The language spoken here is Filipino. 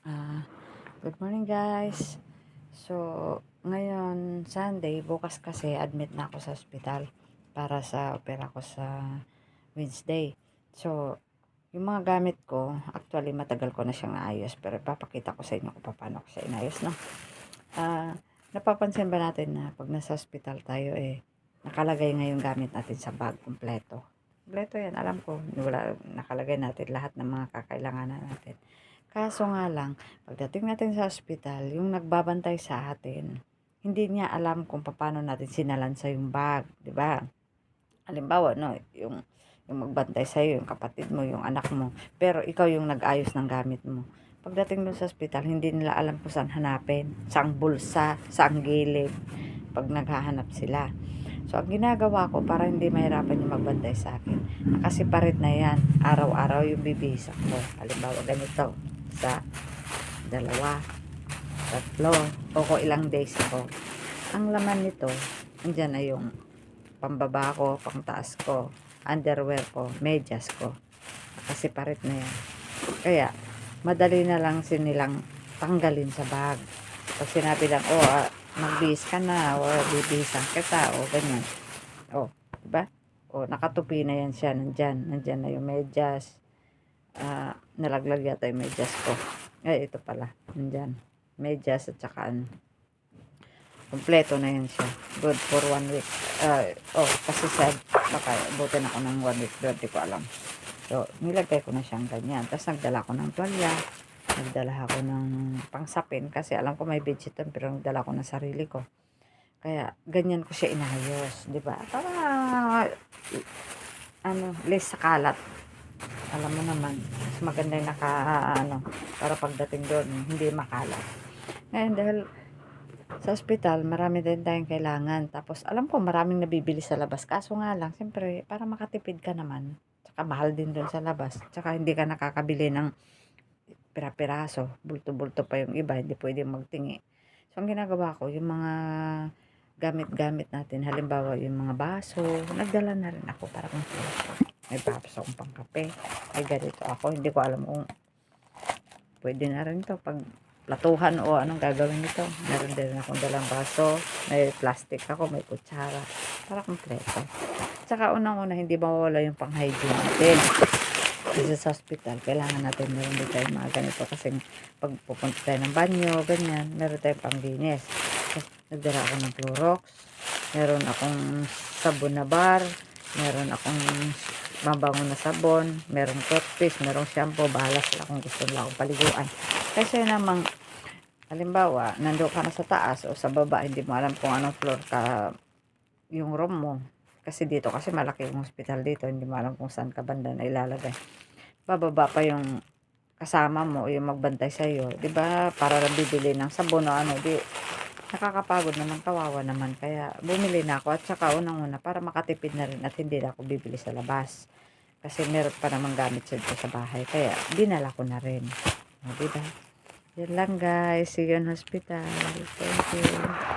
Ah, Good morning guys. So, ngayon Sunday, bukas kasi admit na ako sa ospital para sa opera ko sa Wednesday. So, yung mga gamit ko, actually matagal ko na siyang naayos pero ipapakita ko sa inyo kung paano ko siya inayos, no? Ah, Napapansin ba natin na pag nasa ospital tayo nakalagay nga yung gamit natin sa bag kumpleto. Kumpleto yan, alam ko. Wala, nakalagay natin lahat ng mga kakailanganan natin. Kaso nga lang, pagdating natin sa ospital, yung nagbabantay sa atin, hindi niya alam kung paano natin sinalansa yung bag, di ba? Halimbawa, no, yung magbantay sa yung kapatid mo, yung anak mo, pero ikaw yung nag-ayos ng gamit mo. Pagdating dun sa ospital, hindi nila alam kung saan hanapin, saang bulsa, saang gilid, pag naghahanap sila. So, ang ginagawa ko para hindi mahirapan yung magbantay sa akin, nakasiparit na yan. Araw-araw yung bibisa ko. Halimbawa, ganito. Sa dalawa, tatlo, o ko ilang days ako. Ang laman nito, andyan na yung pambaba ko, pangtaas ko, underwear ko, medyas ko. Nakasiparit na yan. Kaya, madali na lang sinilang tanggalin sa bag. Pag sinabi lang, magbihis ka na, o bibihisan kita, o ganyan. O, diba? O, nakatupi na yan siya, nandyan na yung medyas. Nalaglag yata yung medyas ko. Ito pala, nandyan. Medyas at saka kompleto na yan siya. Good for 1 week. Kasi said, baka butin ako ng 1 week, pero di ko alam. So, nilagay ko na siyang ganyan. Tapos nagdala ko ng tuwalya. Nagdala ako ng pangsapin kasi alam ko may bedsheet doon, pero nagdala ko ng sarili ko. Kaya, ganyan ko siya inayos. Diba? Para, less sa kalat. Alam mo naman, mas maganda yung para pagdating doon, hindi makalat. Ngayon, dahil sa ospital, marami din tayong kailangan. Tapos, alam ko, maraming nabibili sa labas. Kaso nga lang, siyempre, para makatipid ka naman. Tsaka, mahal din doon sa labas. Tsaka, hindi ka nakakabili ng pira-piraso. Bulto-bulto pa yung iba. Hindi pwede magtingi. So, ang ginagawa ko, yung mga gamit-gamit natin. Halimbawa, yung mga baso. Nagdala na rin ako para kung may paps akong pangkape. Ay, ganito ako. Hindi ko alam kung pwede na rin to pag platuhan o anong gagawin nito. Meron din akong dalang baso. May plastic ako, may kutsara. Para kompleto. Tsaka unang-una, hindi mawawala yung pang-hygiene natin. Kasi sa hospital, kailangan natin meron din tayo mga ganito. Kasi pag pupunta tayo ng banyo, ganyan, meron tayong pang-linis. Nagdala ako ng Clorox. Meron akong sabon na bar. Meron akong mabango na sabon, merong toothpaste, merong shampoo, bahala sila kung gusto nila akong paliguan. Kasi namang, halimbawa, nandun ka na sa taas o sa baba, hindi mo alam kung anong floor ka yung room mo. Kasi dito, kasi malaki yung hospital dito, hindi mo alam kung saan ka banda na ilalagay. Bababa pa yung kasama mo, yung magbantay sa'yo. Diba, para lang bibili ng sabon o nakakapagod naman, kawawa naman. Kaya bumili na ako at saka unang-una para makatipid na rin at hindi na ako bibili sa labas. Kasi meron pa namang gamit sa bahay. Kaya dinala ko na rin. O, diba? Yan lang guys. See you in hospital. Thank you.